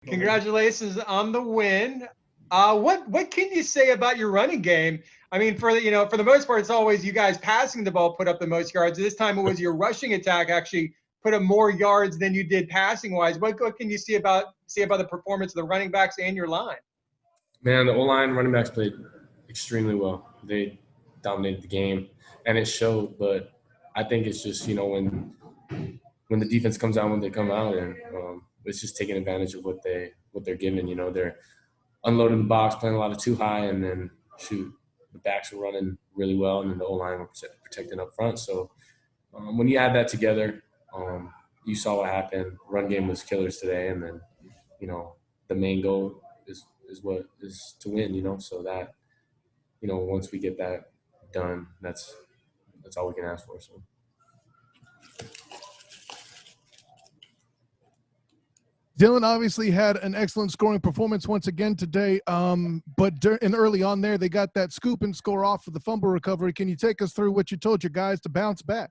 Congratulations on the win. What can you say about your running game? I mean, for the most part, it's always you guys passing the ball put up the most yards. This time it was your rushing attack actually put up more yards than you did passing wise. What can you see about the performance of the running backs and your line? Man, the O-line running backs played extremely well. They dominated the game, and it showed. But I think it's just when the defense comes out when they come out, and it's just taking advantage of what they're given. They're unloading the box, playing a lot of too high, and then the backs were running really well, and then the O-line were protecting up front. So when you add that together, you saw what happened. Run game was killers today, and then the main goal is what is to win. So that once we get that done, that's all we can ask for. So. Dillon obviously had an excellent scoring performance once again today, but early on there, they got that scoop and score off for the fumble recovery. Can you take us through what you told your guys to bounce back?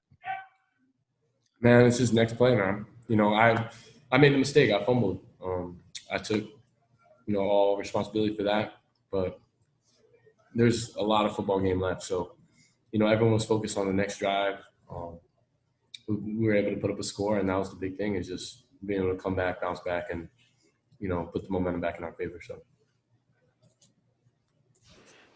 Man, it's just next play, man. I made the mistake. I fumbled. I took, all responsibility for that. But there's a lot of football game left. So, everyone was focused on the next drive. We were able to put up a score, and that was the big thing, is just being able to come back, bounce back, and, put the momentum back in our favor. So.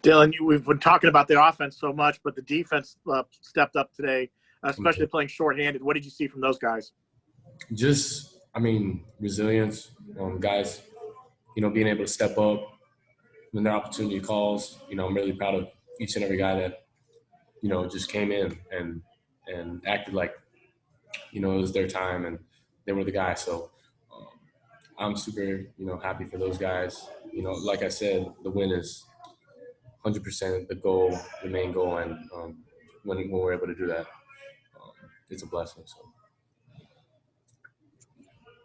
Dillon, we've been talking about the offense so much, but the defense stepped up today, especially playing shorthanded. What did you see from those guys? Just, resilience. Guys, being able to step up when their opportunity calls. I'm really proud of each and every guy that, just came in and acted like, it was their time and they were the guy. So I'm super, happy for those guys. Like I said, the win is 100% the goal, the main goal. And when we're able to do that, it's a blessing. So.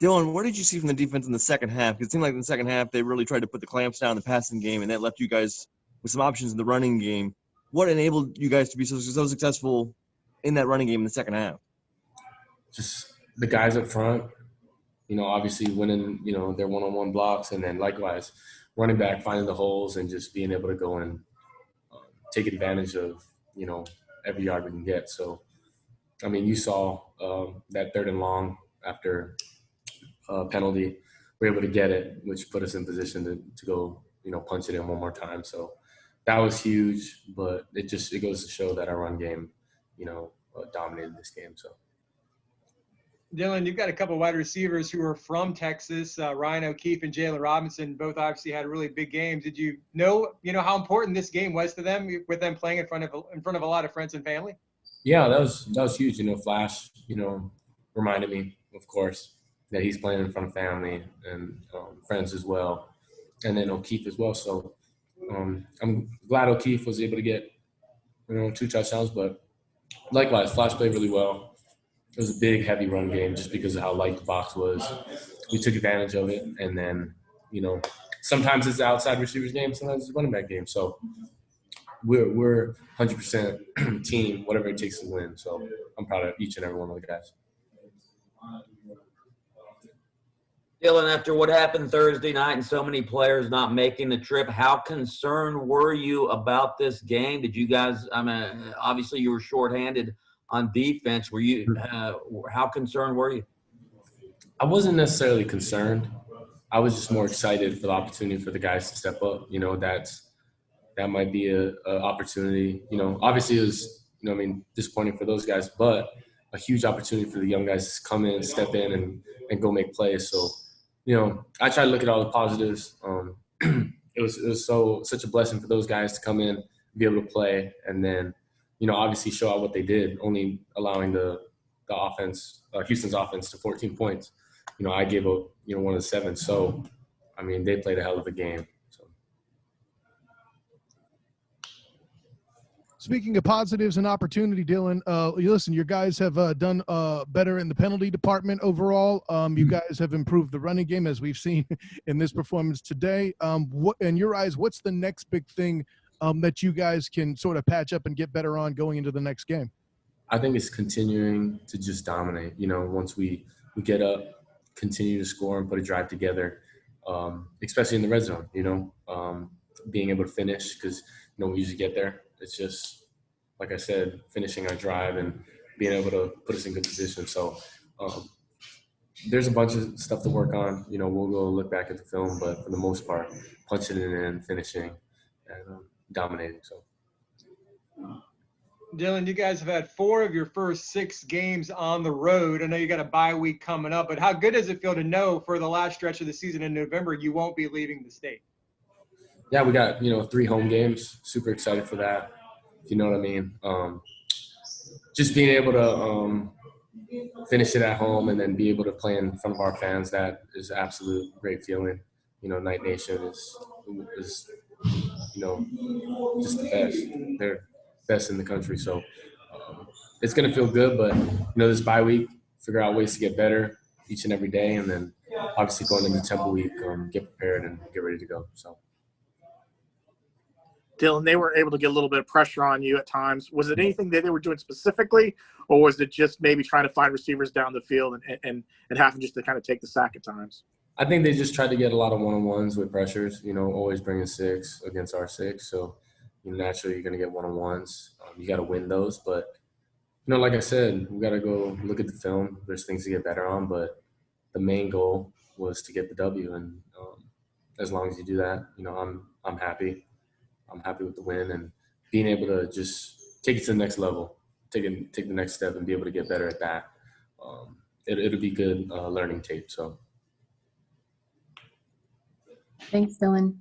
Dillon, what did you see from the defense in the second half? It seemed like in the second half they really tried to put the clamps down in the passing game, and that left you guys with some options in the running game. What enabled you guys to be so successful in that running game in the second half? Just the guys up front, obviously winning, their one-on-one blocks, and then likewise running back, finding the holes and just being able to go and take advantage of, every yard we can get. So, you saw that 3rd and long after penalty, we were able to get it, which put us in position to go, punch it in one more time. So that was huge, but it goes to show that our run game, dominated this game. So. Dillon, you've got a couple of wide receivers who are from Texas, Ryan O'Keefe and Jalen Robinson. Both obviously had really big games. Did you know how important this game was to them, with them playing in front of a lot of friends and family? Yeah, that was huge. Flash, reminded me, of course, that he's playing in front of family and friends as well, and then O'Keefe as well. So I'm glad O'Keefe was able to get 2 touchdowns, but likewise, Flash played really well. It was a big, heavy run game just because of how light the box was. We took advantage of it, and then, sometimes it's the outside receivers game, sometimes it's the running back game. So we're 100% team, whatever it takes to win. So I'm proud of each and every one of the guys. Dillon, after what happened Thursday night and so many players not making the trip, how concerned were you about this game? Did you guys, obviously you were shorthanded on defense. Were you, how concerned were you? I wasn't necessarily concerned. I was just more excited for the opportunity for the guys to step up. That might be a opportunity. Obviously it was, disappointing for those guys, but a huge opportunity for the young guys to come in, step in, and go make plays. So, I try to look at all the positives. It was such a blessing for those guys to come in, be able to play, and then, obviously show out what they did, only allowing the offense, Houston's offense, to 14 points. I gave up, one of the 7. So, they played a hell of a game. So. Speaking of positives and opportunity, Dillon, listen, your guys have done better in the penalty department overall. You guys have improved the running game, as we've seen in this performance today. What, in your eyes, what's the next big thing that you guys can sort of patch up and get better on going into the next game? I think it's continuing to just dominate. Once we get up, continue to score and put a drive together. especially in the red zone, being able to finish because, we usually get there. It's just, like I said, finishing our drive and being able to put us in good position. So there's a bunch of stuff to work on. We'll go look back at the film, but for the most part, punching it in, finishing, and dominating. So. Dillon, you guys have had 4 of your first 6 games on the road. I know you got a bye week coming up, but how good does it feel to know for the last stretch of the season in November you won't be leaving the state? Yeah, we got 3 home games. Super excited for that. If you know what I mean. Just being able to finish it at home and then be able to play in front of our fans, that is absolute great feeling. Night Nation is just the best. They're best in the country. So it's going to feel good, but, this bye week, figure out ways to get better each and every day. And then obviously going into Temple week, get prepared and get ready to go. So. Dillon, they were able to get a little bit of pressure on you at times. Was it anything that they were doing specifically, or was it just maybe trying to find receivers down the field and having just to kind of take the sack at times? I think they just tried to get a lot of one-on-ones with pressures, always bringing 6 against our 6. So, naturally you're going to get one-on-ones. You got to win those. But, like I said, we got to go look at the film. There's things to get better on, but the main goal was to get the W. And as long as you do that, I'm happy. I'm happy with the win and being able to just take it to the next level, take the next step and be able to get better at that. It'll be good learning tape. So. Thanks, Dillon.